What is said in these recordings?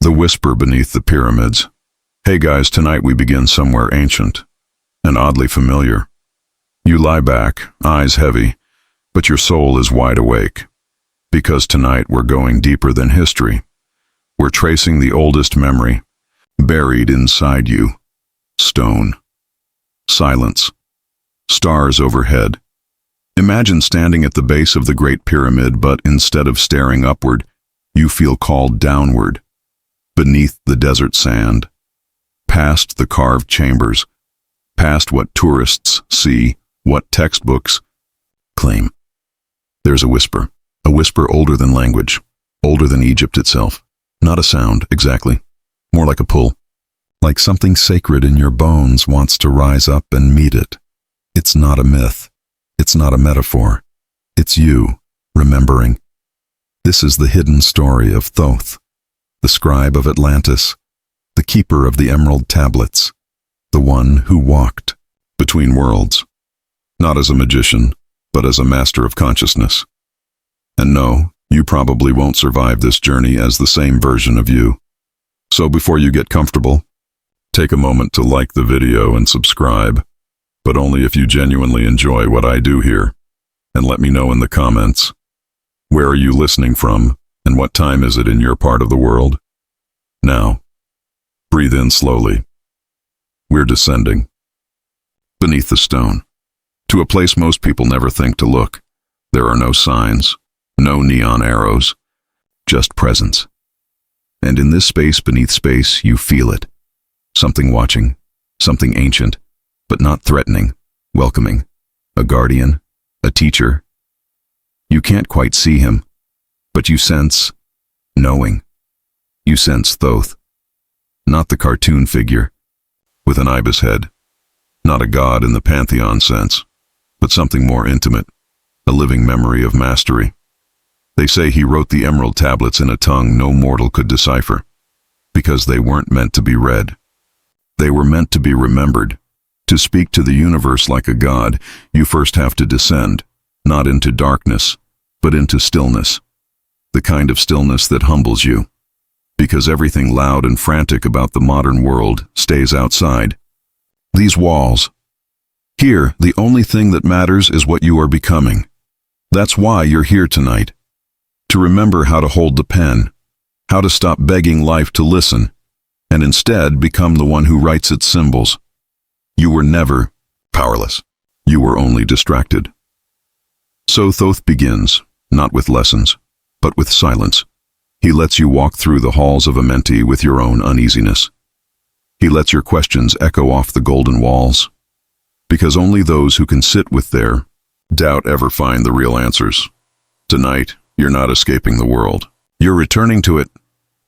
The whisper beneath the pyramids. Hey guys, tonight we begin somewhere ancient and oddly familiar. You lie back, eyes heavy, but your soul is wide awake. Because tonight we're going deeper than history. We're tracing the oldest memory, buried inside you. Stone. Silence. Stars overhead. Imagine standing at the base of the Great Pyramid, but instead of staring upward, you feel called downward. Beneath the desert sand. Past the carved chambers. Past what tourists see, what textbooks claim. There's a whisper older than language, older than Egypt itself. Not a sound, exactly. More like a pull. Like something sacred in your bones wants to rise up and meet it. It's not a myth. It's not a metaphor. It's you, remembering. This is the hidden story of Thoth, the scribe of Atlantis, the keeper of the emerald tablets, the one who walked between worlds, not as a magician, but as a master of consciousness. And no, you probably won't survive this journey as the same version of you. So before you get comfortable, take a moment to like the video and subscribe, but only if you genuinely enjoy what I do here. And let me know in the comments, where are you listening from, and what time is it in your part of the world? Now, breathe in slowly. We're descending. Beneath the stone. To a place most people never think to look. There are no signs, no neon arrows, just presence. And in this space beneath space, you feel it. Something watching, something ancient, but not threatening, welcoming. A guardian, a teacher. You can't quite see him, but you sense knowing. You sense Thoth. Not the cartoon figure, with an ibis head. Not a god in the pantheon sense, but something more intimate, a living memory of mastery. They say he wrote the emerald tablets in a tongue no mortal could decipher, because they weren't meant to be read. They were meant to be remembered. To speak to the universe like a god, you first have to descend, not into darkness, but into stillness. The kind of stillness that humbles you. Because everything loud and frantic about the modern world stays outside. These walls. Here, the only thing that matters is what you are becoming. That's why you're here tonight. To remember how to hold the pen, how to stop begging life to listen, and instead become the one who writes its symbols. You were never powerless. You were only distracted. So Thoth begins, not with lessons, but with silence. He lets you walk through the halls of Amenti with your own uneasiness. He lets your questions echo off the golden walls. Because only those who can sit with their doubt ever find the real answers. Tonight, you're not escaping the world. You're returning to it,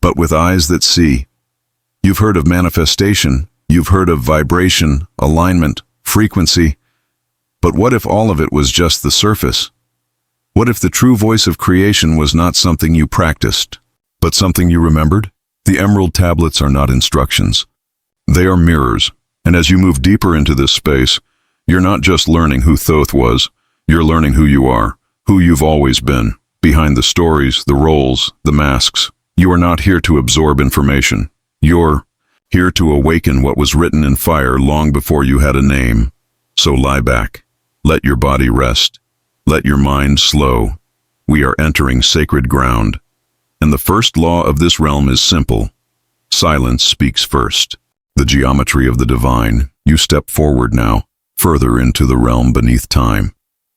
but with eyes that see. You've heard of manifestation. You've heard of vibration, alignment, frequency. But what if all of it was just the surface? What if the true voice of creation was not something you practiced, but something you remembered? The emerald tablets are not instructions. They are mirrors, and as you move deeper into this space, you're not just learning who Thoth was, you're learning who you are, who you've always been, behind the stories, the roles, the masks. You are not here to absorb information. You're here to awaken what was written in fire long before you had a name. So lie back. Let your body rest. Let your mind slow. We are entering sacred ground. And the first law of this realm is simple. Silence speaks first. The geometry of the divine. You step forward now, further into the realm beneath time.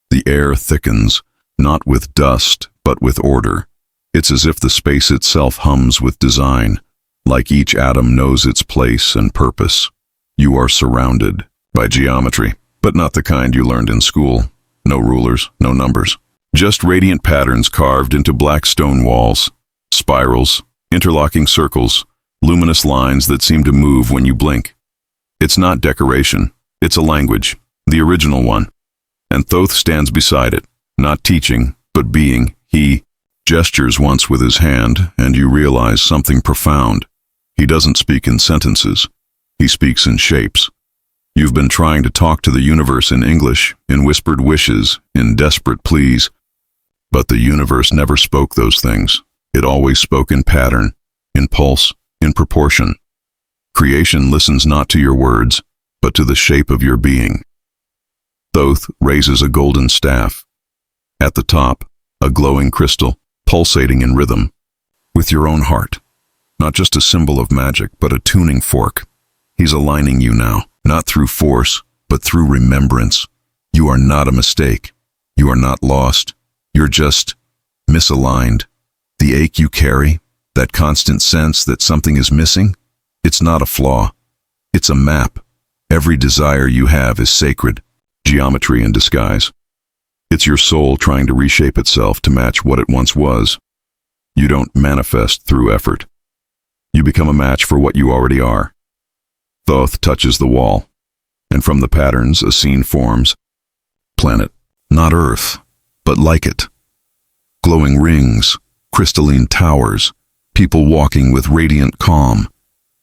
The air thickens, not with dust, but with order. It's as if the space itself hums with design, like each atom knows its place and purpose. You are surrounded by geometry, but not the kind you learned in school. No rulers, no numbers. Just radiant patterns carved into black stone walls, spirals, interlocking circles, luminous lines that seem to move when you blink. It's not decoration, it's a language, the original one. And Thoth stands beside it, not teaching, but being. He gestures once with his hand, and you realize something profound. He doesn't speak in sentences. He speaks in shapes. You've been trying to talk to the universe in English, in whispered wishes, in desperate pleas. But the universe never spoke those things. It always spoke in pattern, in pulse, in proportion. Creation listens not to your words, but to the shape of your being. Thoth raises a golden staff. At the top, a glowing crystal, pulsating in rhythm, with your own heart. Not just a symbol of magic, but a tuning fork. He's aligning you now, not through force, but through remembrance. You are not a mistake. You are not lost. You're just misaligned. The ache you carry, that constant sense that something is missing, it's not a flaw. It's a map. Every desire you have is sacred, geometry in disguise. It's your soul trying to reshape itself to match what it once was. You don't manifest through effort. You become a match for what you already are. Thoth touches the wall, and from the patterns a scene forms. Planet, not Earth, but like it. Glowing rings, crystalline towers, people walking with radiant calm.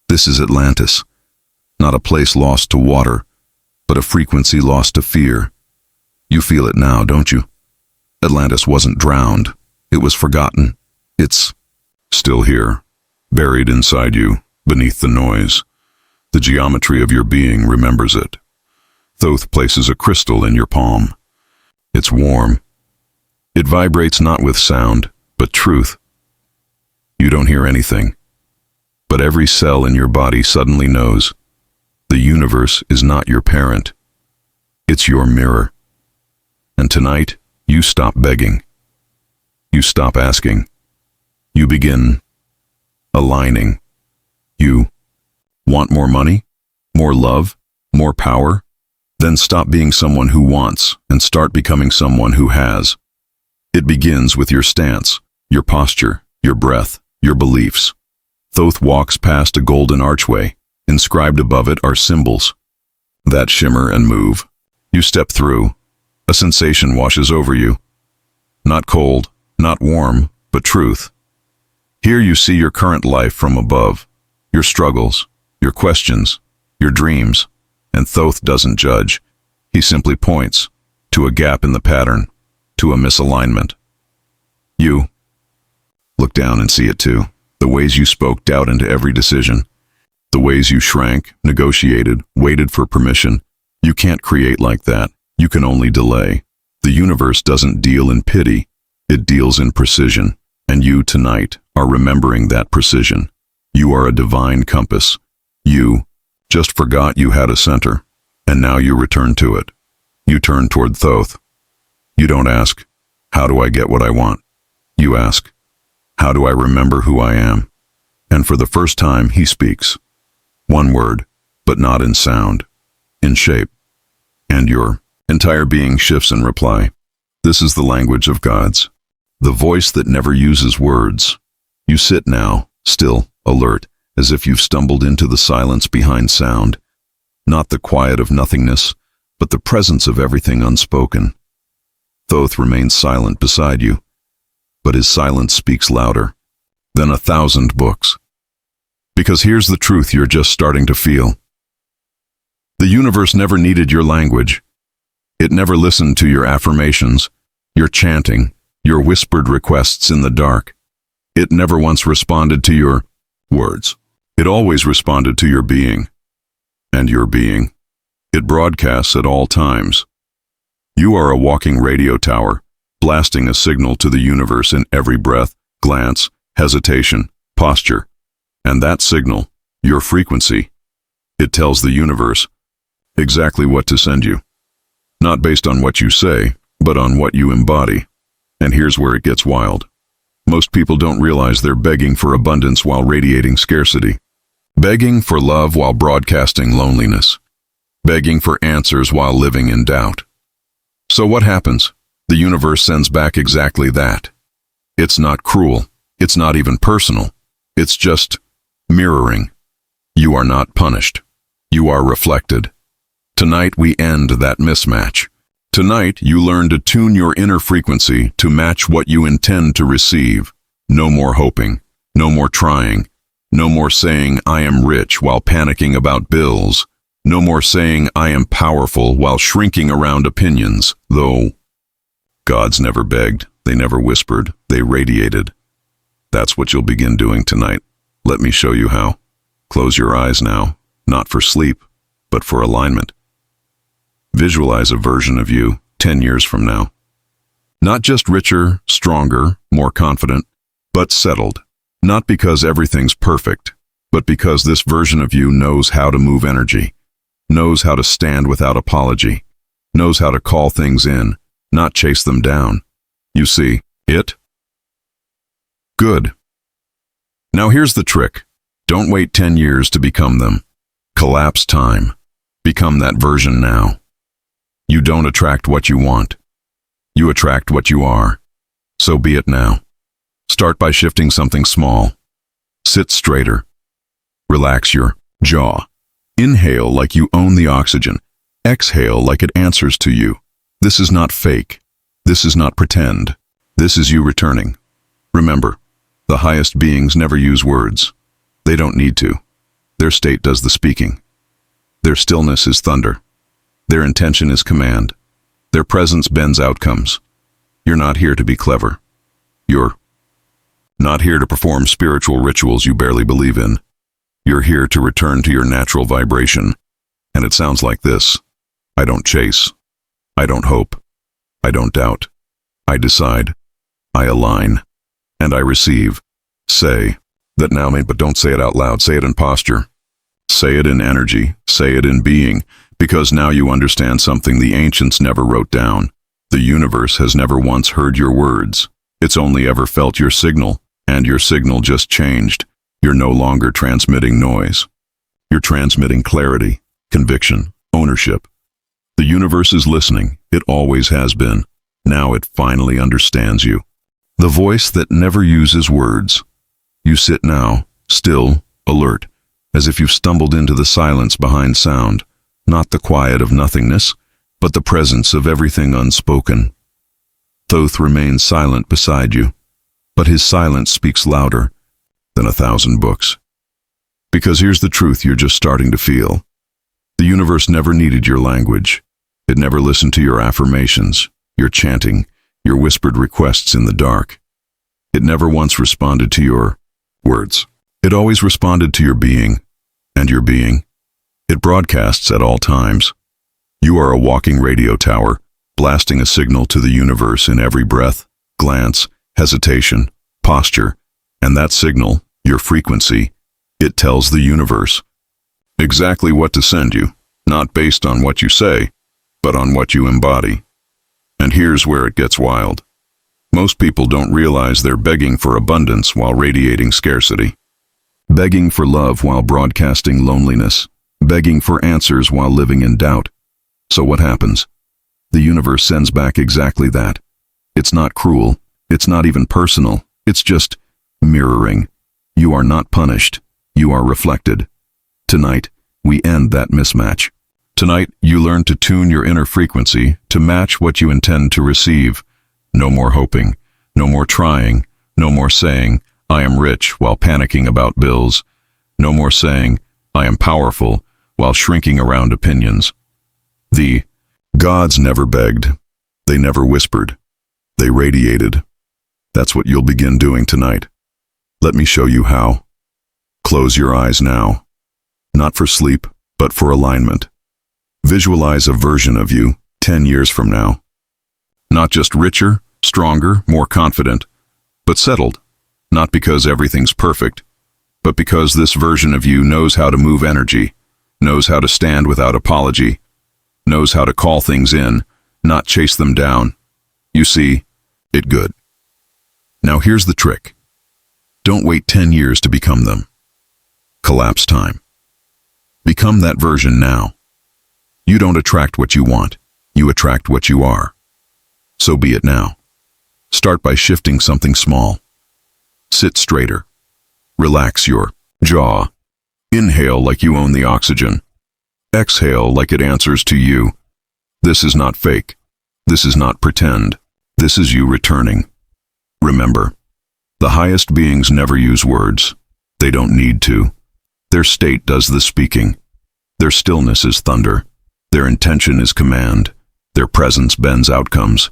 This is Atlantis, not a place lost to water, but a frequency lost to fear. You feel it now, don't you? Atlantis wasn't drowned. It was forgotten. It's still here, buried inside you, beneath the noise. The geometry of your being remembers it. Thoth places a crystal in your palm. It's warm. It vibrates not with sound, but truth. You don't hear anything, but every cell in your body suddenly knows. The universe is not your parent. It's your mirror. And tonight, you stop begging. You stop asking. You begin aligning. You want more money, more love, more power? Then stop being someone who wants and start becoming someone who has. It begins with your stance, your posture, your breath, your beliefs. Thoth walks past a golden archway. Inscribed above it are symbols that shimmer and move. You step through. A sensation washes over you. Not cold, not warm, but truth. Here you see your current life from above, your struggles, your questions, your dreams, and Thoth doesn't judge. He simply points to a gap in the pattern, to a misalignment. You look down and see it too. The ways you spoke doubt into every decision. The ways you shrank, negotiated, waited for permission. You can't create like that. You can only delay. The universe doesn't deal in pity. It deals in precision. And you, tonight, are remembering that precision. You are a divine compass. You just forgot you had a center, and now you return to it. You turn toward Thoth. You don't ask, how do I get what I want? You ask, how do I remember who I am? And for the first time, he speaks. One word, but not in sound, in shape. And your entire being shifts in reply. This is the language of gods, the voice that never uses words. You sit now, still, alert, as if you've stumbled into the silence behind sound. Not the quiet of nothingness, but the presence of everything unspoken. Thoth remains silent beside you, but his silence speaks louder than 1,000 books. Because here's the truth you're just starting to feel. The universe never needed your language. It never listened to your affirmations, your chanting, your whispered requests in the dark. It never once responded to your words. It always responded to your being. And your being. It broadcasts at all times. You are a walking radio tower, blasting a signal to the universe in every breath, glance, hesitation, posture. And that signal, your frequency, it tells the universe exactly what to send you. Not based on what you say, but on what you embody. And here's where it gets wild. Most people don't realize they're begging for abundance while radiating scarcity. Begging for love while broadcasting loneliness. Begging for answers while living in doubt. So what happens? The universe sends back exactly that. It's not cruel. It's not even personal. It's just mirroring. You are not punished. You are reflected. Tonight we end that mismatch. Tonight you learn to tune your inner frequency to match what you intend to receive. No more hoping. No more trying. No more saying I am rich while panicking about bills. No more saying I am powerful while shrinking around opinions, though gods never begged, they never whispered, they radiated. That's what you'll begin doing tonight. Let me show you how. Close your eyes now, not for sleep, but for alignment. Visualize a version of you 10 years from now. Not just richer, stronger, more confident, but settled. Not because everything's perfect, but because this version of you knows how to move energy, knows how to stand without apology, knows how to call things in, not chase them down. You see, it? Good. Now here's the trick. Don't wait 10 years to become them. Collapse time. Become that version now. You don't attract what you want. You attract what you are. So be it now. Start by shifting something small. Sit straighter. Relax your jaw. Inhale like you own the oxygen. Exhale like it answers to you. This is not fake. This is not pretend. This is you returning. Remember, the highest beings never use words. They don't need to. Their state does the speaking. Their stillness is thunder. Their intention is command. Their presence bends outcomes. You're not here to be clever. You're not here to perform spiritual rituals you barely believe in. You're here to return to your natural vibration. And it sounds like this. I don't chase. I don't hope. I don't doubt. I decide. I align. And I receive. Say that now, but don't say it out loud. Say it in posture. Say it in energy. Say it in being. Because now you understand something the ancients never wrote down. The universe has never once heard your words. It's only ever felt your signal, and your signal just changed. You're no longer transmitting noise. You're transmitting clarity, conviction, ownership. The universe is listening. It always has been. Now it finally understands you. The voice that never uses words. You sit now, still, alert, as if you've stumbled into the silence behind sound. Not the quiet of nothingness, but the presence of everything unspoken. Thoth remains silent beside you, but his silence speaks louder than 1,000 books. Because here's the truth you're just starting to feel. The universe never needed your language. It never listened to your affirmations, your chanting, your whispered requests in the dark. It never once responded to your words. It always responded to your being, and your being. It broadcasts at all times. You are a walking radio tower, blasting a signal to the universe in every breath, glance, hesitation, posture, and that signal, your frequency, it tells the universe exactly what to send you, not based on what you say, but on what you embody. And here's where it gets wild. Most people don't realize they're begging for abundance while radiating scarcity. Begging for love while broadcasting loneliness. Begging for answers while living in doubt. So what happens? The universe sends back exactly that. It's not cruel. It's not even personal. It's just mirroring. You are not punished. You are reflected. Tonight, we end that mismatch. Tonight, you learn to tune your inner frequency to match what you intend to receive. No more hoping. No more trying. No more saying, I am rich while panicking about bills. No more saying, I am powerful while shrinking around opinions. The gods never begged. They never whispered. They radiated. That's what you'll begin doing tonight. Let me show you how. Close your eyes now. Not for sleep, but for alignment. Visualize a version of you 10 years from now. Not just richer, stronger, more confident, but settled. Not because everything's perfect, but because this version of you knows how to move energy, knows how to stand without apology, knows how to call things in, not chase them down. You see, it good. Now here's the trick. Don't wait 10 years to become them. Collapse time. Become that version now. You don't attract what you want. You attract what you are. So be it now. Start by shifting something small. Sit straighter. Relax your jaw. Inhale like you own the oxygen. Exhale like it answers to you. This is not fake. This is not pretend. This is you returning. Remember, the highest beings never use words. They don't need to. Their state does the speaking. Their stillness is thunder. Their intention is command. Their presence bends outcomes.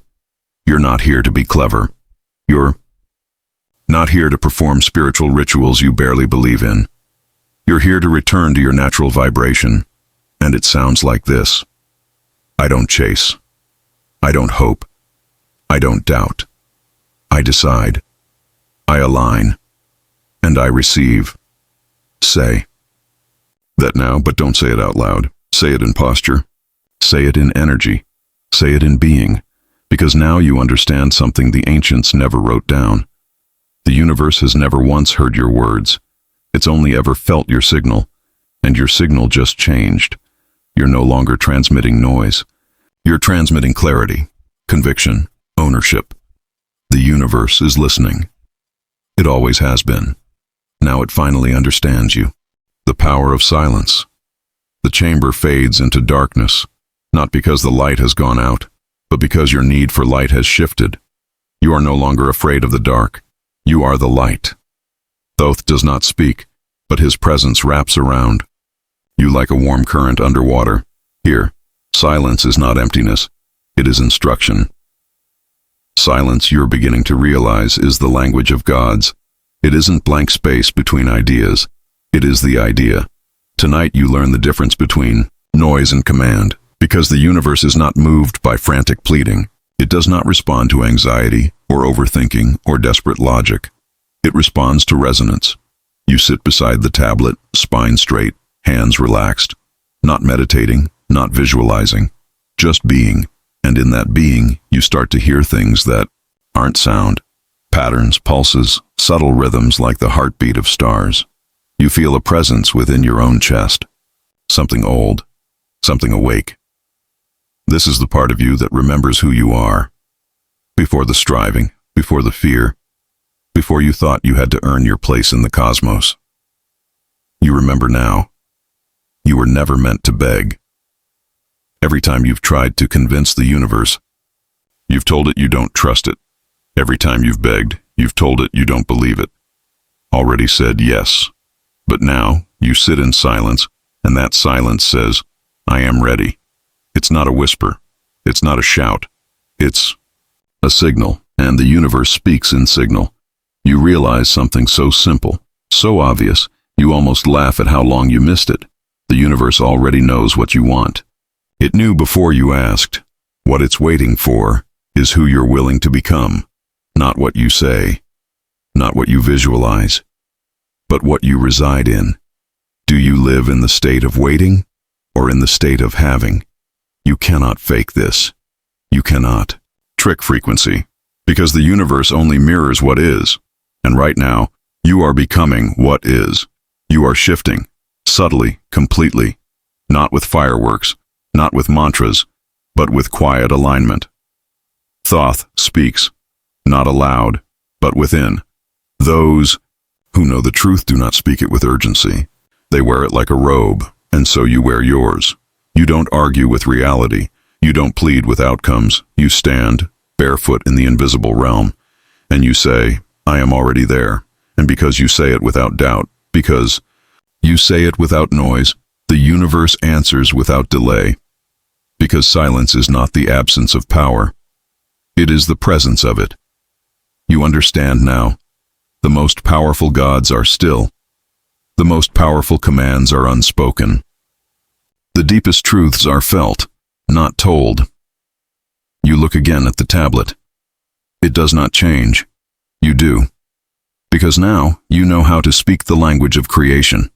You're not here to be clever. You're not here to perform spiritual rituals you barely believe in. You're here to return to your natural vibration, and it sounds like this. I don't chase. I don't hope. I don't doubt. I decide. I align. And I receive. Say that now, but don't say it out loud. Say it in posture. Say it in energy. Say it in being, because now you understand something the ancients never wrote down. The universe has never once heard your words. It's only ever felt your signal, and your signal just changed. You're no longer transmitting noise. You're transmitting clarity, conviction, ownership. The universe is listening. It always has been. Now it finally understands you. The power of silence. The chamber fades into darkness, not because the light has gone out, but because your need for light has shifted. You are no longer afraid of the dark. You are the light. Thoth does not speak, but his presence wraps around. You like a warm current underwater. Here, silence is not emptiness. It is instruction. Silence, you're beginning to realize, is the language of gods. It isn't blank space between ideas. It is the idea. Tonight you learn the difference between noise and command, because the universe is not moved by frantic pleading. It does not respond to anxiety, or overthinking, or desperate logic. It responds to resonance. You sit beside the tablet, spine straight, hands relaxed, not meditating, not visualizing, just being. And in that being, you start to hear things that aren't sound. Patterns, pulses, subtle rhythms like the heartbeat of stars. You feel a presence within your own chest. Something old, something awake. This is the part of you that remembers who you are. Before the striving, before the fear, before you thought you had to earn your place in the cosmos. You remember now. You were never meant to beg. Every time you've tried to convince the universe, you've told it you don't trust it. Every time you've begged, you've told it you don't believe it. Already said yes. But now, you sit in silence, and that silence says, I am ready. It's not a whisper. It's not a shout. It's a signal, and the universe speaks in signal. You realize something so simple, so obvious, you almost laugh at how long you missed it. The universe already knows what you want. It knew before you asked. What it's waiting for is who you're willing to become, not what you say, not what you visualize, but what you reside in. Do you live in the state of waiting or in the state of having? You cannot fake this. You cannot trick frequency, because the universe only mirrors what is. And right now, you are becoming what is. You are shifting, subtly, completely, not with fireworks, not with mantras, but with quiet alignment. Thoth speaks, not aloud, but within. Those who know the truth do not speak it with urgency. They wear it like a robe, and so you wear yours. You don't argue with reality. You don't plead with outcomes. You stand, barefoot in the invisible realm, and you say, I am already there. And because you say it without doubt, because you say it without noise, the universe answers without delay. Because silence is not the absence of power. It is the presence of it. You understand now. The most powerful gods are still. The most powerful commands are unspoken. The deepest truths are felt, not told. You look again at the tablet. It does not change. You do. Because now you know how to speak the language of creation.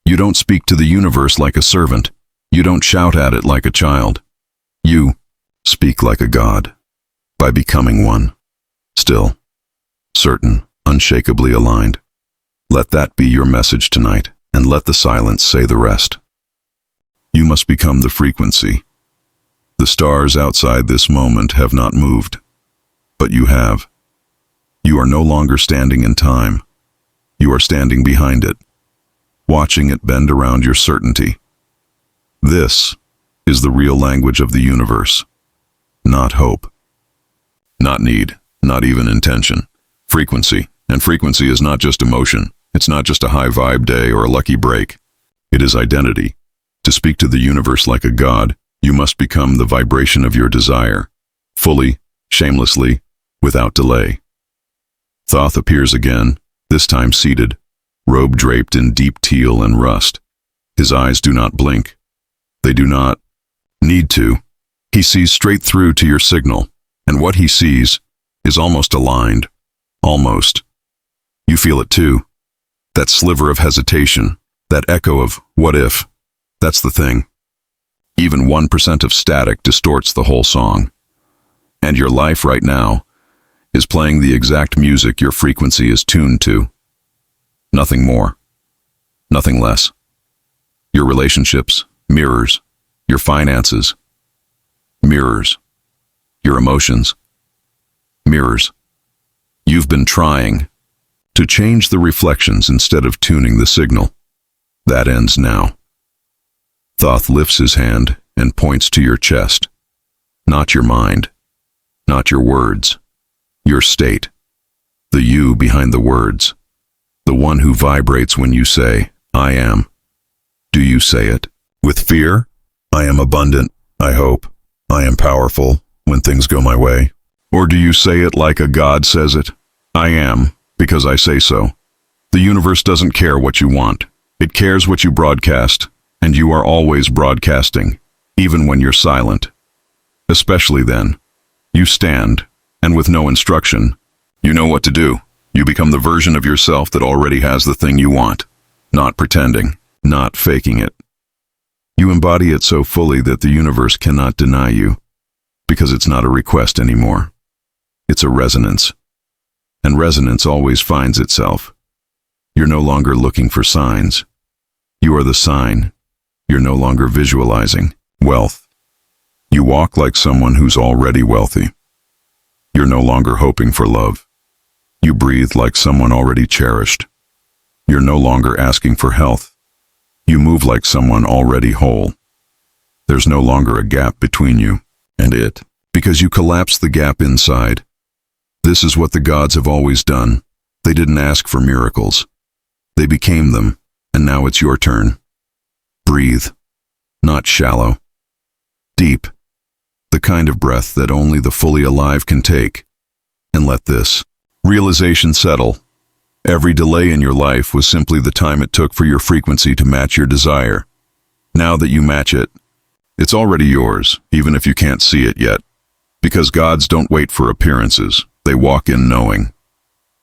You don't speak to the universe like a servant. You don't shout at it like a child. You speak like a god, by becoming one. Still, certain, unshakably aligned. Let that be your message tonight, and let the silence say the rest. You must become the frequency. The stars outside this moment have not moved, but you have. You are no longer standing in time. You are standing behind it, watching it bend around your certainty. This is the real language of the universe. Not hope. Not need. Not even intention. Frequency. And frequency is not just emotion. It's not just a high vibe day or a lucky break. It is identity. To speak to the universe like a god, you must become the vibration of your desire. Fully, shamelessly, without delay. Thoth appears again, this time seated. robe draped in deep teal and rust. His eyes do not blink. They do not need to. He sees straight through to your signal, and what he sees is almost aligned. Almost. You feel it too. That sliver of hesitation, that echo of what if. That's the thing. Even 1% of static distorts the whole song. And your life right now is playing the exact music your frequency is tuned to. Nothing more. Nothing less. Your relationships, mirrors. Your finances, mirrors. Your emotions, mirrors. You've been trying to change the reflections instead of tuning the signal. That ends now. Thoth lifts his hand and points to your chest. Not your mind, not your words, your state. The you behind the words. The one who vibrates when you say, I am. Do you say it with fear? I am abundant, I hope. I am powerful when things go my way. Or do you say it like a god says it? I am, because I say so. The universe doesn't care what you want. It cares what you broadcast, and you are always broadcasting, even when you're silent. Especially then. You stand, and with no instruction, you know what to do. You become the version of yourself that already has the thing you want. Not pretending, not faking it. You embody it so fully that the universe cannot deny you, because it's not a request anymore. It's a resonance. And resonance always finds itself. You're no longer looking for signs. You are the sign. You're no longer visualizing wealth. You walk like someone who's already wealthy. You're no longer hoping for love. You breathe like someone already cherished. You're no longer asking for health. You move like someone already whole. There's no longer a gap between you and it, because you collapse the gap inside. This is what the gods have always done. They didn't ask for miracles. They became them, and now it's your turn. Breathe. Not shallow. Deep. The kind of breath that only the fully alive can take. And let this realization settle. Every delay in your life was simply the time it took for your frequency to match your desire. Now that you match it, it's already yours, even if you can't see it yet. Because gods don't wait for appearances, they walk in knowing.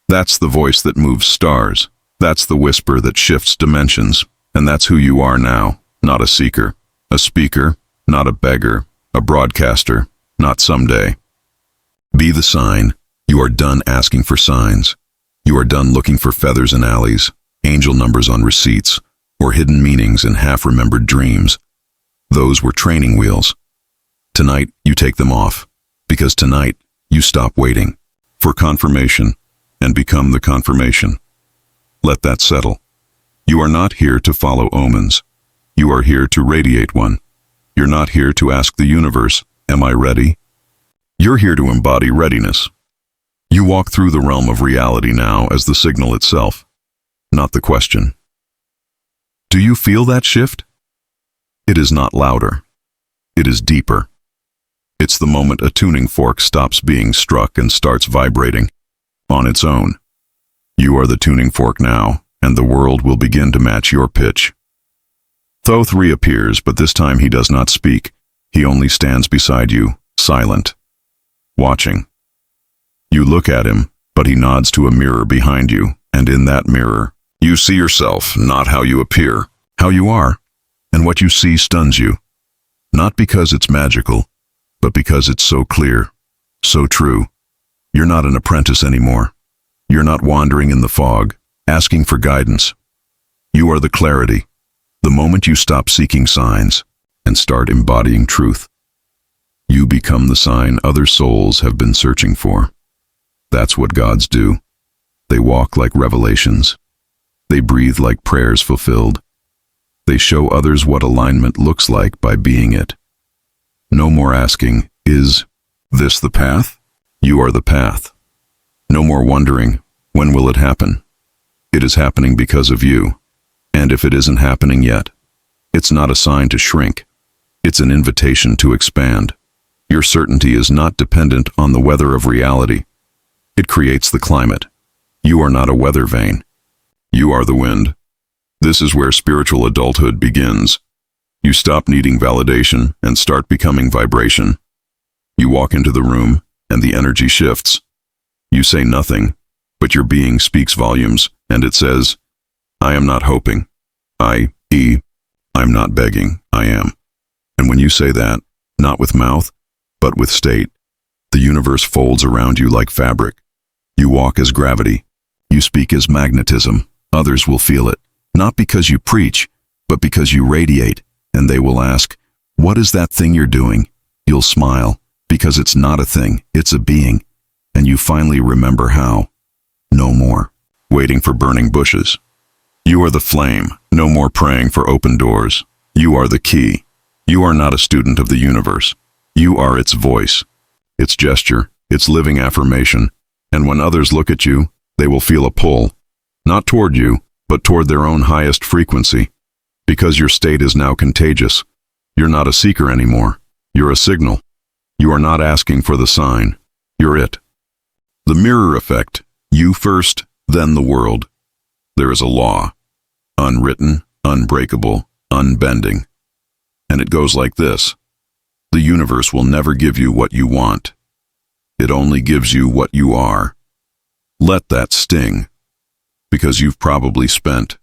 That's the voice that moves stars. That's the whisper that shifts dimensions. And that's who you are now, not a seeker, a speaker, not a beggar, a broadcaster, not someday. Be the sign. You are done asking for signs. You are done looking for feathers in alleys, angel numbers on receipts, or hidden meanings in half-remembered dreams. Those were training wheels. Tonight, you take them off, because tonight, you stop waiting for confirmation and become the confirmation. Let that settle. You are not here to follow omens. You are here to radiate one. You're not here to ask the universe, am I ready? You're here to embody readiness. You walk through the realm of reality now as the signal itself, not the question. Do you feel that shift? It is not louder. It is deeper. It's the moment a tuning fork stops being struck and starts vibrating on its own. You are the tuning fork now, and the world will begin to match your pitch. Thoth reappears, but this time he does not speak. He only stands beside you, silent, watching. You look at him, but he nods to a mirror behind you, and in that mirror, you see yourself, not how you appear, how you are. And what you see stuns you. Not because it's magical, but because it's so clear, so true. You're not an apprentice anymore. You're not wandering in the fog, asking for guidance. You are the clarity, the moment you stop seeking signs and start embodying truth. You become the sign other souls have been searching for. That's what gods do. They walk like revelations. They breathe like prayers fulfilled. They show others what alignment looks like by being it. No more asking, is this the path? You are the path. No more wondering, when will it happen? It is happening because of you. And if it isn't happening yet, it's not a sign to shrink. It's an invitation to expand. Your certainty is not dependent on the weather of reality. It creates the climate. You are not a weather vane. You are the wind. This is where spiritual adulthood begins. You stop needing validation and start becoming vibration. You walk into the room, and the energy shifts. You say nothing, but your being speaks volumes, and it says, I am not hoping. I'm not begging, I am. And when you say that, not with mouth, but with state, the universe folds around you like fabric. You walk as gravity. You speak as magnetism. Others will feel it, not because you preach, but because you radiate, and they will ask, what is that thing you're doing? You'll smile, because it's not a thing, it's a being, and you finally remember how. No more waiting for burning bushes. You are the flame, no more praying for open doors. You are the key. You are not a student of the universe. You are its voice, its gesture, its living affirmation, and when others look at you, they will feel a pull, not toward you, but toward their own highest frequency, because your state is now contagious. You're not a seeker anymore. You're a signal. You are not asking for the sign. You're it. The mirror effect. You first, then the world. There is a law, unwritten, unbreakable, unbending. And it goes like this. The universe will never give you what you want. It only gives you what you are. Let that sting, because you've probably spent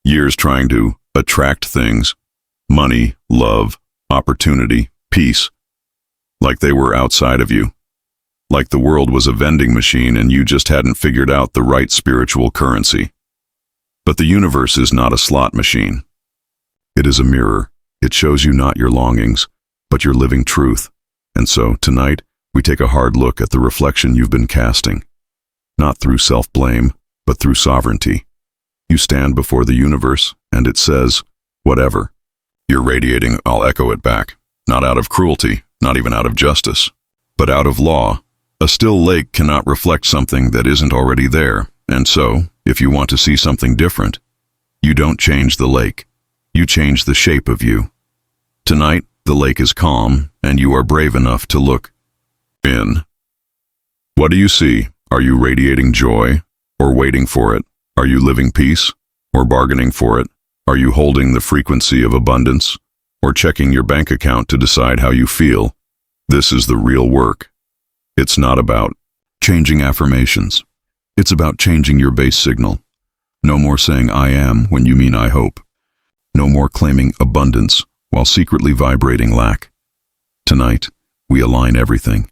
years trying to attract things, money, love, opportunity, peace, like they were outside of you. Like the world was a vending machine and you just hadn't figured out the right spiritual currency. But the universe is not a slot machine. It is a mirror. It shows you not your longings, but your living truth. And so, tonight, we take a hard look at the reflection you've been casting. Not through self-blame, but through sovereignty. You stand before the universe, and it says, whatever. You're radiating, I'll echo it back. Not out of cruelty, not even out of justice, but out of law. A still lake cannot reflect something that isn't already there, and so, if you want to see something different, you don't change the lake. You change the shape of you. Tonight, the lake is calm, and you are brave enough to look in. What do you see? Are you radiating joy, or waiting for it? Are you living peace, or bargaining for it? Are you holding the frequency of abundance, or checking your bank account to decide how you feel? This is the real work. It's not about changing affirmations. It's about changing your base signal. No more saying I am when you mean I hope. No more claiming abundance while secretly vibrating lack. Tonight, we align everything.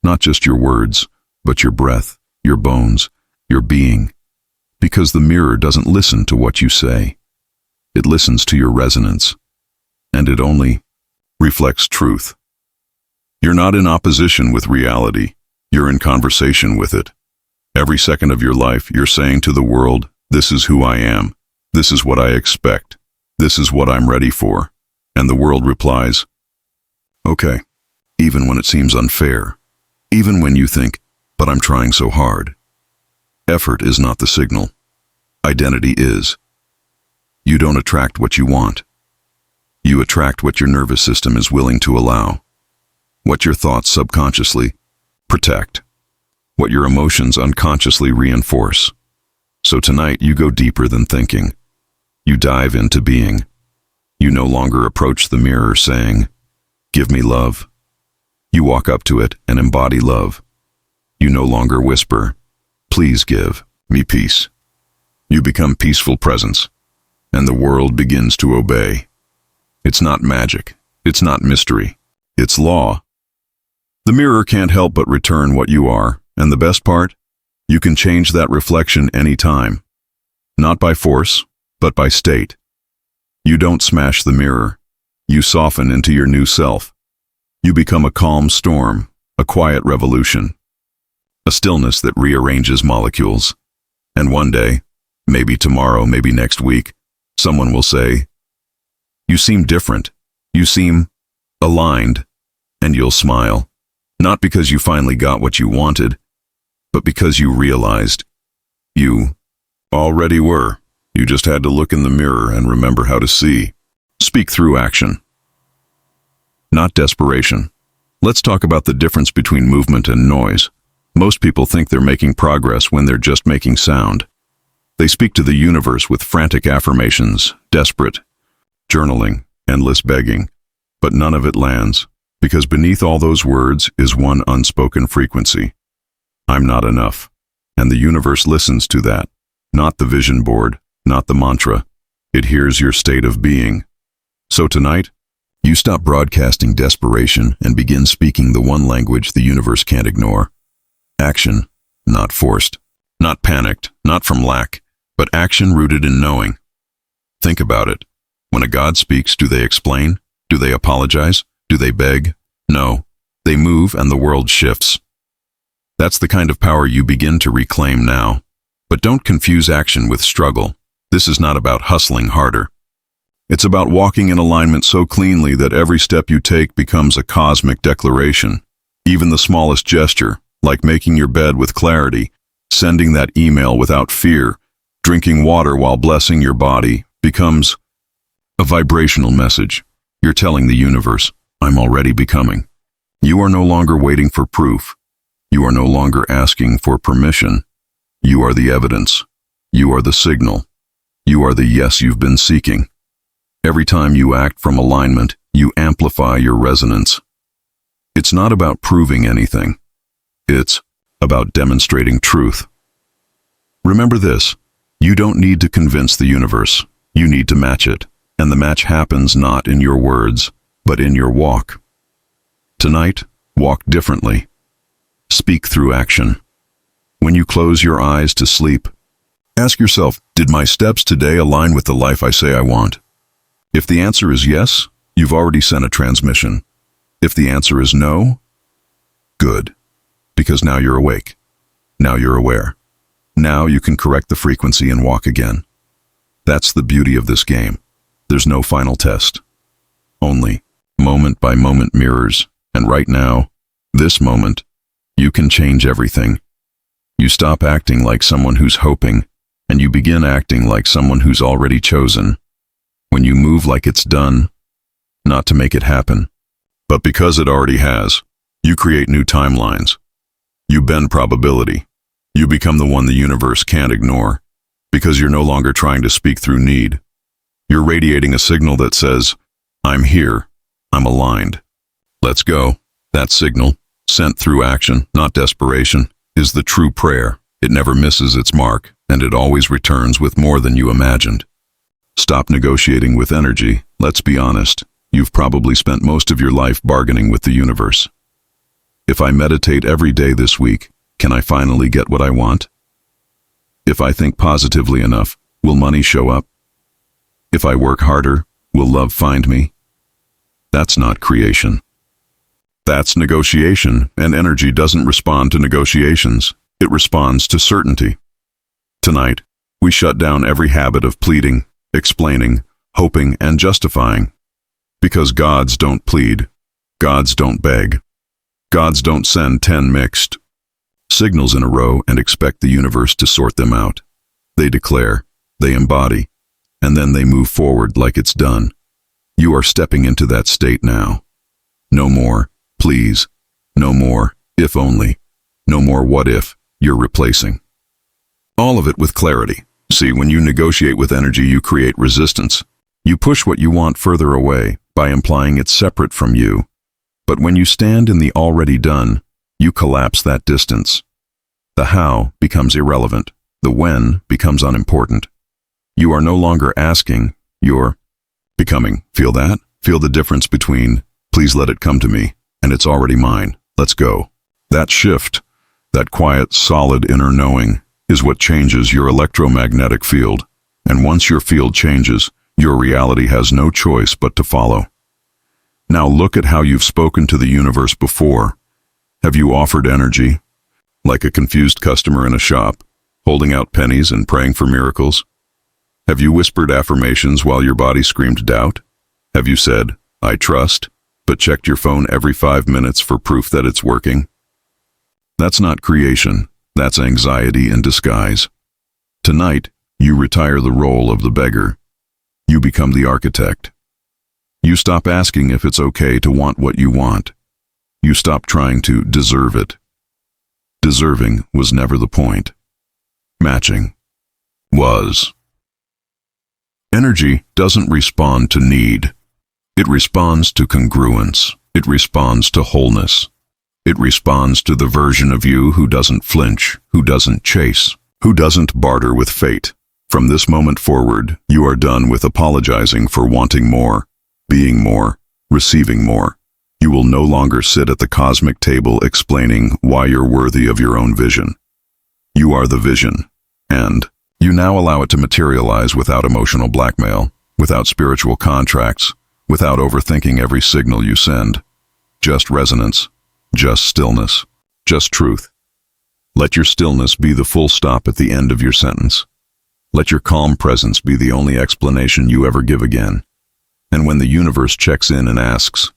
Not just your words, but your breath, your bones, your being. Because the mirror doesn't listen to what you say. It listens to your resonance. And it only reflects truth. You're not in opposition with reality. You're in conversation with it. Every second of your life, you're saying to the world, this is who I am. This is what I expect. This is what I'm ready for. And the world replies, okay, even when it seems unfair. Even when you think, but I'm trying so hard. Effort is not the signal. Identity is. You don't attract what you want. You attract what your nervous system is willing to allow. What your thoughts subconsciously protect. What your emotions unconsciously reinforce. So tonight you go deeper than thinking. You dive into being. You no longer approach the mirror saying, give me love. You walk up to it and embody love. You no longer whisper, please give me peace. You become peaceful presence, and the world begins to obey. It's not magic. It's not mystery. It's law. The mirror can't help but return what you are, and the best part? You can change that reflection anytime. Not by force, but by state. You don't smash the mirror. You soften into your new self. You become a calm storm, a quiet revolution, a stillness that rearranges molecules. And one day, maybe tomorrow, maybe next week, someone will say, you seem different. You seem aligned. And you'll smile. Not because you finally got what you wanted, but because you realized you already were. You just had to look in the mirror and remember how to see. Speak through action, not desperation. Let's talk about the difference between movement and noise. Most people think they're making progress when they're just making sound. They speak to the universe with frantic affirmations, desperate, journaling, endless begging, but none of it lands, because beneath all those words is one unspoken frequency. I'm not enough. And the universe listens to that, not the vision board, not the mantra. It hears your state of being. So tonight, you stop broadcasting desperation and begin speaking the one language the universe can't ignore. Action, not forced, not panicked, not from lack, but action rooted in knowing. Think about it. When a God speaks, do they explain? Do they apologize? Do they beg? No. They move and the world shifts. That's the kind of power you begin to reclaim now. But don't confuse action with struggle. This is not about hustling harder. It's about walking in alignment so cleanly that every step you take becomes a cosmic declaration. Even the smallest gesture, like making your bed with clarity, sending that email without fear, drinking water while blessing your body, becomes a vibrational message. You're telling the universe, I'm already becoming. You are no longer waiting for proof. You are no longer asking for permission. You are the evidence. You are the signal. You are the yes you've been seeking. Every time you act from alignment, you amplify your resonance. It's not about proving anything. It's about demonstrating truth. Remember this, you don't need to convince the universe. You need to match it, and the match happens not in your words, but in your walk. Tonight, walk differently. Speak through action. When you close your eyes to sleep, ask yourself, did my steps today align with the life I say I want? If the answer is yes, you've already sent a transmission. If the answer is no, good, because now you're awake. Now you're aware. Now you can correct the frequency and walk again. That's the beauty of this game. There's no final test. Only moment-by-moment mirrors, and right now, this moment, you can change everything. You stop acting like someone who's hoping, and you begin acting like someone who's already chosen. When you move like it's done, not to make it happen, but because it already has, you create new timelines. You bend probability. You become the one the universe can't ignore, because you're no longer trying to speak through need. You're radiating a signal that says, I'm here, I'm aligned. Let's go. That signal, sent through action, not desperation, is the true prayer. It never misses its mark, and it always returns with more than you imagined. Stop negotiating with energy. Let's be honest. You've probably spent most of your life bargaining with the universe. If I meditate every day this week, can I finally get what I want? If I think positively enough, will money show up? If I work harder, will love find me? That's not creation. That's negotiation, and energy doesn't respond to negotiations. It responds to certainty. Tonight, we shut down every habit of pleading, explaining, hoping, and justifying. Because gods don't plead. Gods don't beg. Gods don't send 10 mixed signals in a row and expect the universe to sort them out. They declare, they embody, and then they move forward like it's done. You are stepping into that state now. No more, please. No more, if only. No more what if. You're replacing all of it with clarity. See, when you negotiate with energy, you create resistance. You push what you want further away by implying it's separate from you. But when you stand in the already done, you collapse that distance. The how becomes irrelevant. The when becomes unimportant. You are no longer asking, you're becoming. Feel that? Feel the difference between, please let it come to me, and it's already mine. Let's go. That shift, that quiet, solid inner knowing, is what changes your electromagnetic field. And once your field changes, your reality has no choice but to follow. Now look at how you've spoken to the universe before. Have you offered energy? Like a confused customer in a shop, holding out pennies and praying for miracles? Have you whispered affirmations while your body screamed doubt? Have you said, I trust, but checked your phone every 5 minutes for proof that it's working? That's not creation. That's anxiety in disguise. Tonight, you retire the role of the beggar. You become the architect. You stop asking if it's okay to want what you want. You stop trying to deserve it. Deserving was never the point. Matching was. Energy doesn't respond to need. It responds to congruence. It responds to wholeness. It responds to the version of you who doesn't flinch, who doesn't chase, who doesn't barter with fate. From this moment forward, you are done with apologizing for wanting more, being more, receiving more. You will no longer sit at the cosmic table explaining why you're worthy of your own vision. You are the vision, and you now allow it to materialize without emotional blackmail, without spiritual contracts, without overthinking every signal you send. Just resonance, just stillness, just truth. Let your stillness be the full stop at the end of your sentence. Let your calm presence be the only explanation you ever give again. And when the universe checks in and asks,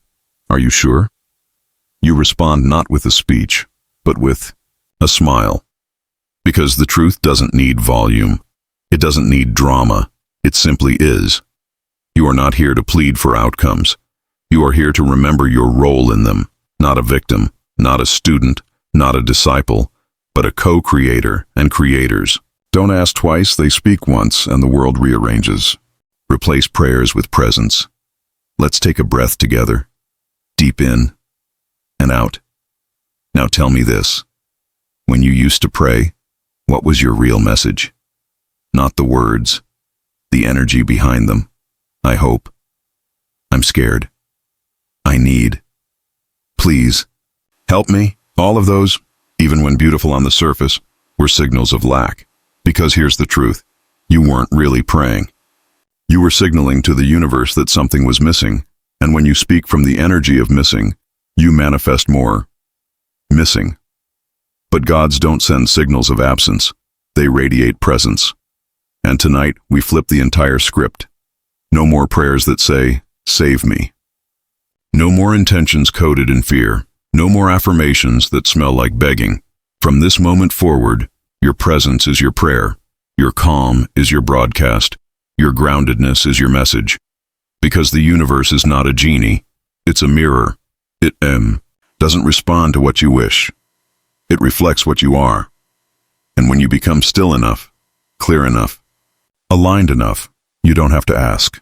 "Are you sure?" you respond not with a speech, but with a smile. Because the truth doesn't need volume. It doesn't need drama. It simply is. You are not here to plead for outcomes. You are here to remember your role in them, not a victim, not a student, not a disciple, but a co-creator and creators. Don't ask twice, they speak once, and the world rearranges. Replace prayers with presence. Let's take a breath together. Deep in and out. Now tell me this. When you used to pray, what was your real message? Not the words, the energy behind them. I hope. I'm scared. I need. Please, help me. All of those, even when beautiful on the surface, were signals of lack. Because here's the truth. You weren't really praying. You were signaling to the universe that something was missing, and when you speak from the energy of missing, you manifest more missing. But gods don't send signals of absence. They radiate presence. And tonight, we flip the entire script. No more prayers that say, "Save me." No more intentions coded in fear. No more affirmations that smell like begging. From this moment forward, your presence is your prayer. Your calm is your broadcast. Your groundedness is your message. Because the universe is not a genie. It's a mirror. It doesn't respond to what you wish. It reflects what you are. And when you become still enough, clear enough, aligned enough, you don't have to ask.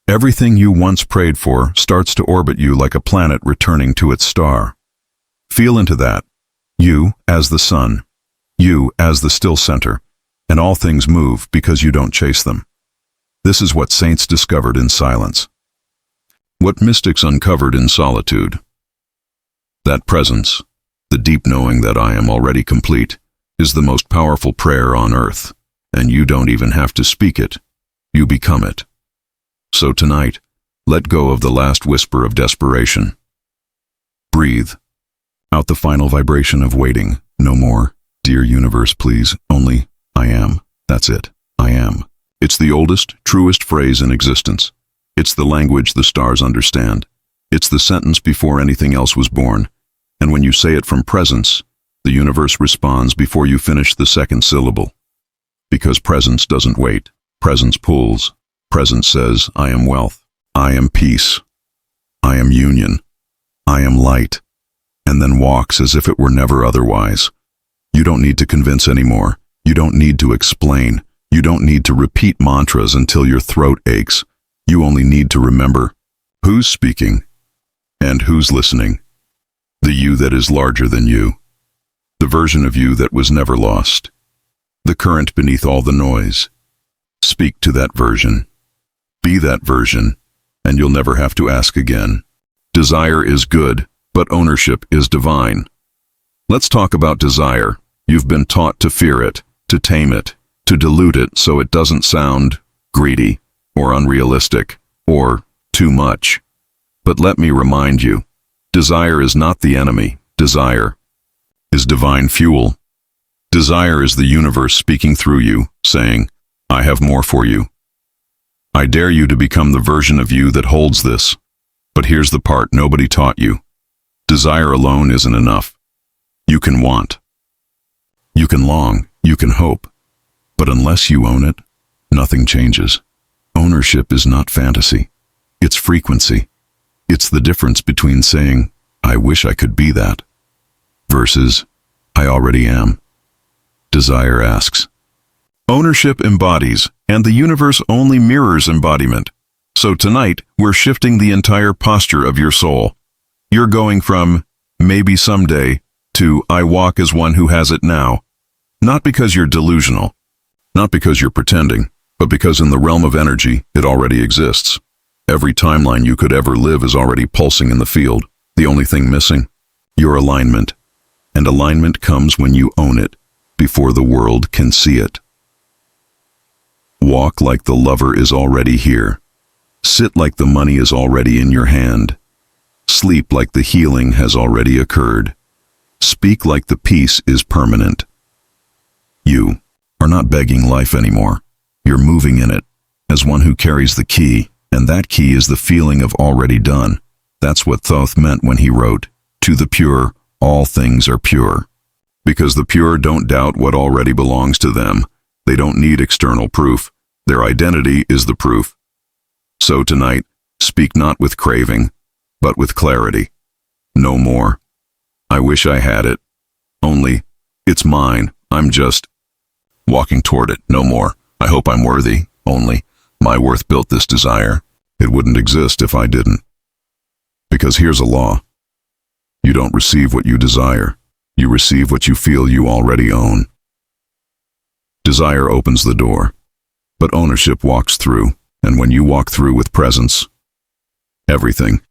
Everything you once prayed for starts to orbit you like a planet returning to its star. Feel into that. You as the sun. You as the still center. And all things move because you don't chase them. This is what saints discovered in silence. What mystics uncovered in solitude. That presence, the deep knowing that I am already complete, is the most powerful prayer on earth, and you don't even have to speak it. You become it. So tonight, let go of the last whisper of desperation. Breathe out the final vibration of waiting. No more, "Dear universe, please," only, "I am." That's it. I am. It's the oldest, truest phrase in existence. It's the language the stars understand. It's the sentence before anything else was born. And when you say it from presence, the universe responds before you finish the second syllable. Because presence doesn't wait. Presence pulls. Presence says, "I am wealth. I am peace. I am union. I am light." And then walks as if it were never otherwise. You don't need to convince anymore. You don't need to explain. You don't need to repeat mantras until your throat aches. You only need to remember who's speaking and who's listening. The you that is larger than you. The version of you that was never lost. The current beneath all the noise. Speak to that version. Be that version, and you'll never have to ask again. Desire is good, but ownership is divine. Let's talk about desire. You've been taught to fear it, to tame it, to dilute it so it doesn't sound greedy or unrealistic or too much. But let me remind you, desire is not the enemy. Desire is divine fuel. Desire is the universe speaking through you, saying, "I have more for you." I dare you to become the version of you that holds this. But here's the part nobody taught you. Desire alone isn't enough. You can want. You can long. You can hope. But unless you own it, nothing changes. Ownership is not fantasy. It's frequency. It's the difference between saying, "I wish I could be that," versus, "I already am." Desire asks, Ownership embodies, and the universe only mirrors embodiment. So tonight, we're shifting the entire posture of your soul. You're going from, maybe someday, to I walk as one who has it now. Not because you're delusional, not because you're pretending, but because in the realm of energy, it already exists. Every timeline you could ever live is already pulsing in the field. The only thing missing? Your alignment. And alignment comes when you own it, before the world can see it. Walk like the lover is already here. Sit like the money is already in your hand. Sleep like the healing has already occurred. Speak like the peace is permanent. You are not begging life anymore. You're moving in it, as one who carries the key, and that key is the feeling of already done. That's what Thoth meant when he wrote, "To the pure, all things are pure." Because the pure don't doubt what already belongs to them. They don't need external proof. Their identity is the proof. So tonight, speak not with craving, but with clarity. No more. I wish I had it. Only, it's mine. I'm just walking toward it. No more. I hope I'm worthy. Only, my worth built this desire. It wouldn't exist if I didn't. Because here's a law. You don't receive what you desire. You receive what you feel you already own. Desire opens the door, but ownership walks through, and when you walk through with presence, everything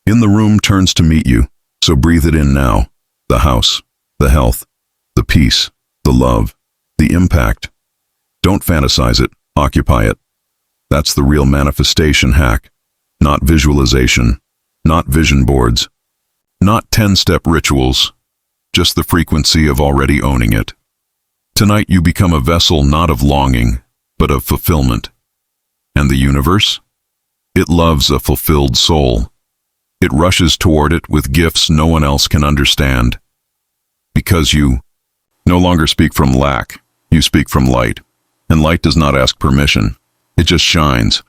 in the room turns to meet you, so breathe it in now. The house, the health, the peace, the love, the impact. Don't fantasize it, occupy it. That's the real manifestation hack, not visualization, not vision boards, not 10-step rituals, just the frequency of already owning it. Tonight you become a vessel not of longing, but of fulfillment. And the universe? It loves a fulfilled soul. It rushes toward it with gifts no one else can understand. Because you no longer speak from lack, you speak from light. And light does not ask permission, it just shines.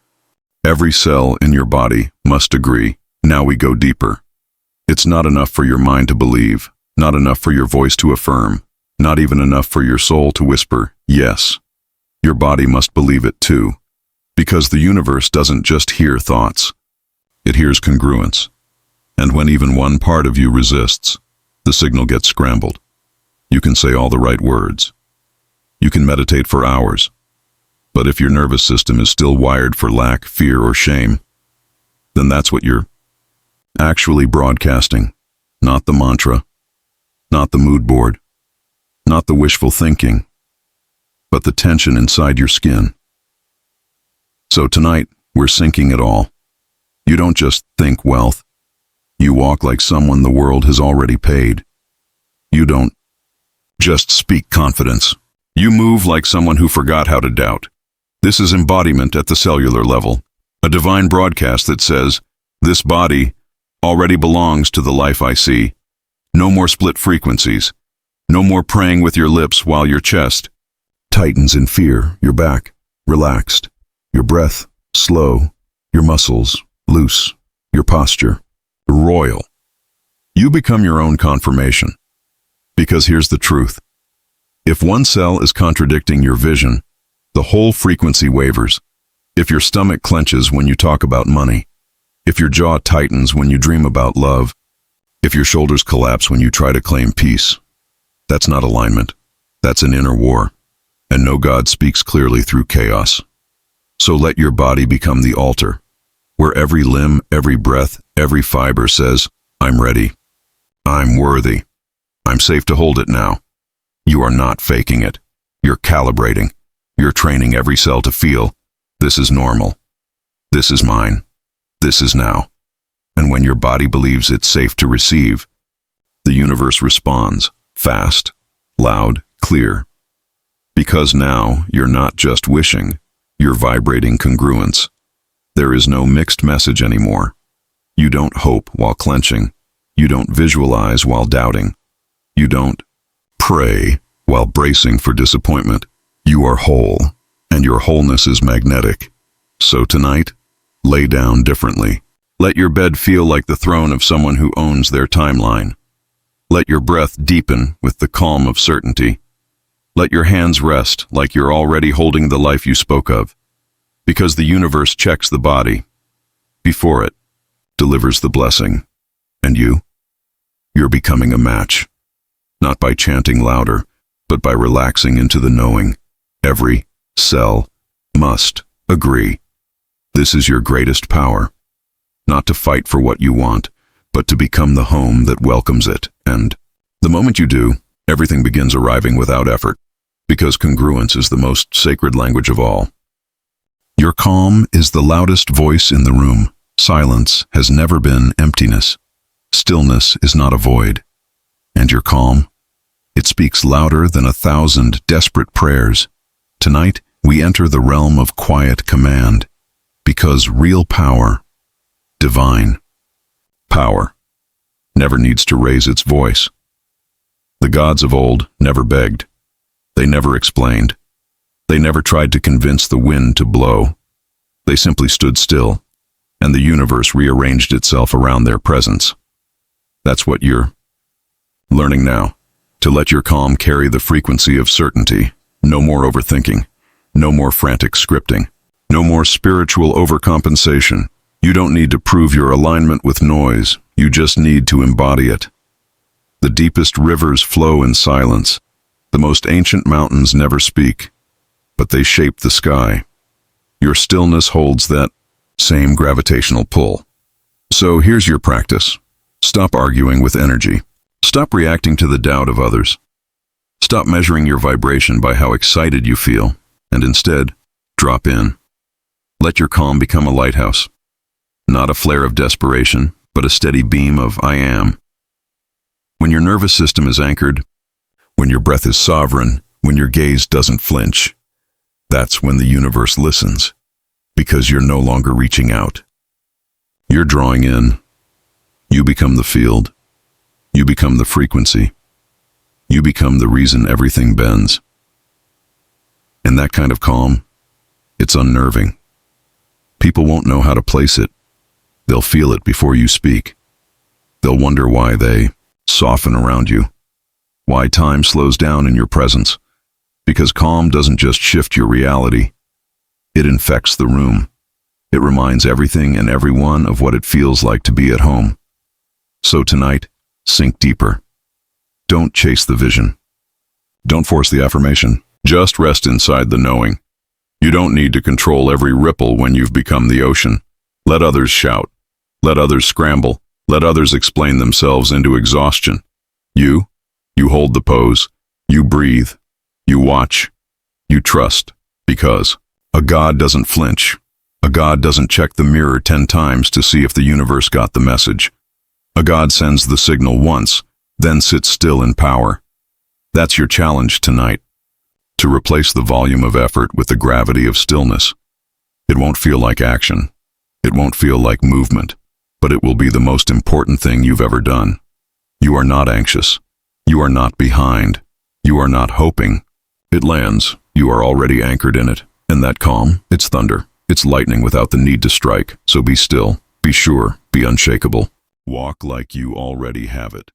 Every cell in your body must agree. Now we go deeper. It's not enough for your mind to believe, not enough for your voice to affirm, not even enough for your soul to whisper, yes. Your body must believe it too, because the universe doesn't just hear thoughts, it hears congruence. And when even one part of you resists, the signal gets scrambled. You can say all the right words. You can meditate for hours. But if your nervous system is still wired for lack, fear, or shame, then that's what you're actually broadcasting. Not the mantra, not the mood board, not the wishful thinking, but the tension inside your skin. So tonight, we're syncing it all. You don't just think wealth. You walk like someone the world has already paid. You don't just speak confidence. You move like someone who forgot how to doubt. This is embodiment at the cellular level, a divine broadcast that says, this body already belongs to the life I see. No more split frequencies. No more praying with your lips while your chest tightens in fear, your back relaxed, your breath slow, your muscles loose, your posture royal. You become your own confirmation. Because here's the truth. If one cell is contradicting your vision, the whole frequency wavers. If your stomach clenches when you talk about money, if your jaw tightens when you dream about love, if your shoulders collapse when you try to claim peace, that's not alignment. That's an inner war. And no God speaks clearly through chaos. So let your body become the altar, where every limb, every breath, every fiber says, I'm ready. I'm worthy. I'm safe to hold it now. You are not faking it. You're calibrating. You're training every cell to feel, this is normal. This is mine. This is now. And when your body believes it's safe to receive, the universe responds, fast, loud, clear. Because now you're not just wishing, you're vibrating congruence. There is no mixed message anymore. You don't hope while clenching. You don't visualize while doubting. You don't pray while bracing for disappointment. You are whole, and your wholeness is magnetic. So tonight, lay down differently. Let your bed feel like the throne of someone who owns their timeline. Let your breath deepen with the calm of certainty. Let your hands rest like you're already holding the life you spoke of, because the universe checks the body before it delivers the blessing. And you're becoming a match, not by chanting louder, but by relaxing into the knowing. Every cell must agree. This is your greatest power, not to fight for what you want, but to become the home that welcomes it. And the moment you do, everything begins arriving without effort, because congruence is the most sacred language of all. Your calm is the loudest voice in the room. Silence has never been emptiness. Stillness is not a void. And your calm, it speaks louder than 1,000 desperate prayers. Tonight, we enter the realm of quiet command, because real power, divine power, never needs to raise its voice. The gods of old never begged. They never explained. They never tried to convince the wind to blow. They simply stood still, and the universe rearranged itself around their presence. That's what you're learning now, to let your calm carry the frequency of certainty. No more overthinking, no more frantic scripting, no more spiritual overcompensation. You don't need to prove your alignment with noise, you just need to embody it. The deepest rivers flow in silence. The most ancient mountains never speak, but they shape the sky. Your stillness holds that same gravitational pull. So here's your practice. Stop arguing with energy. Stop reacting to the doubt of others. Stop measuring your vibration by how excited you feel, and instead, drop in. Let your calm become a lighthouse. Not a flare of desperation, but a steady beam of I am. When your nervous system is anchored, when your breath is sovereign, when your gaze doesn't flinch, that's when the universe listens, because you're no longer reaching out. You're drawing in. You become the field. You become the frequency. You become the reason everything bends. And that kind of calm, it's unnerving. People won't know how to place it. They'll feel it before you speak. They'll wonder why they soften around you, why time slows down in your presence. Because calm doesn't just shift your reality, it infects the room. It reminds everything and everyone of what it feels like to be at home. So tonight, sink deeper. Don't chase the vision. Don't force the affirmation. Just rest inside the knowing. You don't need to control every ripple when you've become the ocean. Let others shout. Let others scramble. Let others explain themselves into exhaustion. You hold the pose. You breathe. You watch. You trust. Because a god doesn't flinch. A god doesn't check the mirror 10 times to see if the universe got the message. A god sends the signal once, then sits still in power. That's your challenge tonight. To replace the volume of effort with the gravity of stillness. It won't feel like action. It won't feel like movement. But it will be the most important thing you've ever done. You are not anxious. You are not behind. You are not hoping. It lands. You are already anchored in it. And that calm, it's thunder. It's lightning without the need to strike. So be still. Be sure. Be unshakable. Walk like you already have it.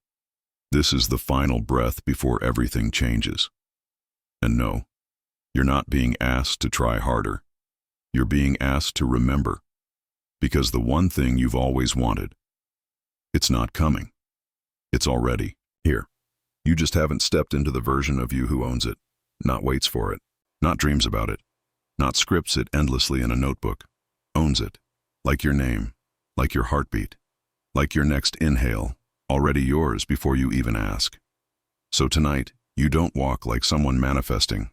This is the final breath before everything changes. And no, you're not being asked to try harder. You're being asked to remember. Because the one thing you've always wanted, it's not coming. It's already here. You just haven't stepped into the version of you who owns it, not waits for it, not dreams about it, not scripts it endlessly in a notebook. Owns it, like your name, like your heartbeat, like your next inhale, already yours before you even ask. So tonight, you don't walk like someone manifesting.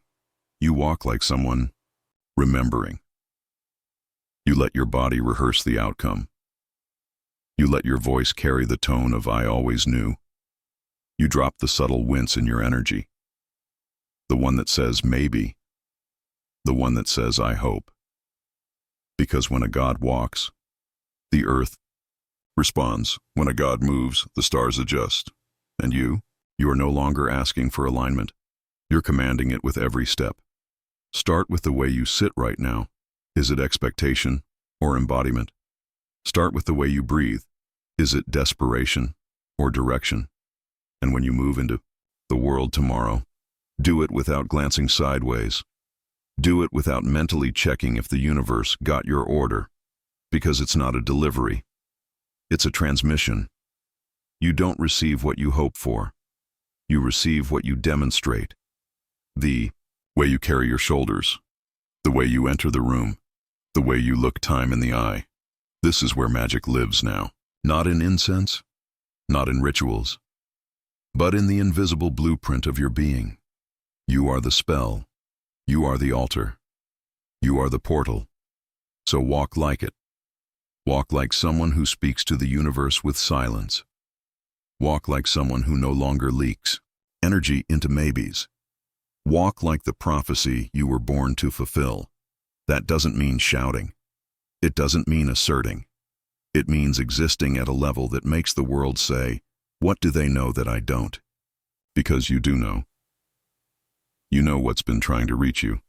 You walk like someone remembering. You let your body rehearse the outcome. You let your voice carry the tone of I always knew. You drop the subtle wince in your energy. The one that says maybe. The one that says I hope. Because when a god walks, the earth responds. When a god moves, the stars adjust. And you are no longer asking for alignment. You're commanding it with every step. Start with the way you sit right now. Is it expectation or embodiment? Start with the way you breathe. Is it desperation or direction? And when you move into the world tomorrow, Do it without glancing sideways. Do it without mentally checking if the universe got your order, because it's not a delivery. It's a transmission. You don't receive what you hope for. You receive what you demonstrate. The way you carry your shoulders, the way you enter the room, the way you look time in the eye. This is where magic lives now. Not in incense, not in rituals, but in the invisible blueprint of your being. You are the spell. You are the altar. You are the portal. So walk like it. Walk like someone who speaks to the universe with silence. Walk like someone who no longer leaks energy into maybes. Walk like the prophecy you were born to fulfill. That doesn't mean shouting. It doesn't mean asserting. It means existing at a level that makes the world say, "What do they know that I don't?" Because you do know. You know what's been trying to reach you.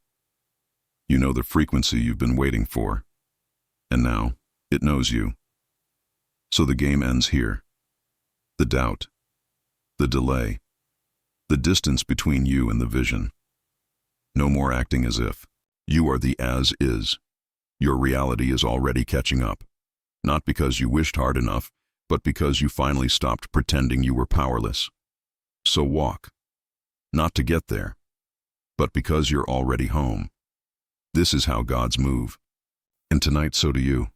You know the frequency you've been waiting for. And now, it knows you. So the game ends here. The doubt, the delay, the distance between you and the vision. No more acting as if. You are the as is. Your reality is already catching up. Not because you wished hard enough, but because you finally stopped pretending you were powerless. So walk. Not to get there, but because you're already home. This is how gods move. And tonight, so do you.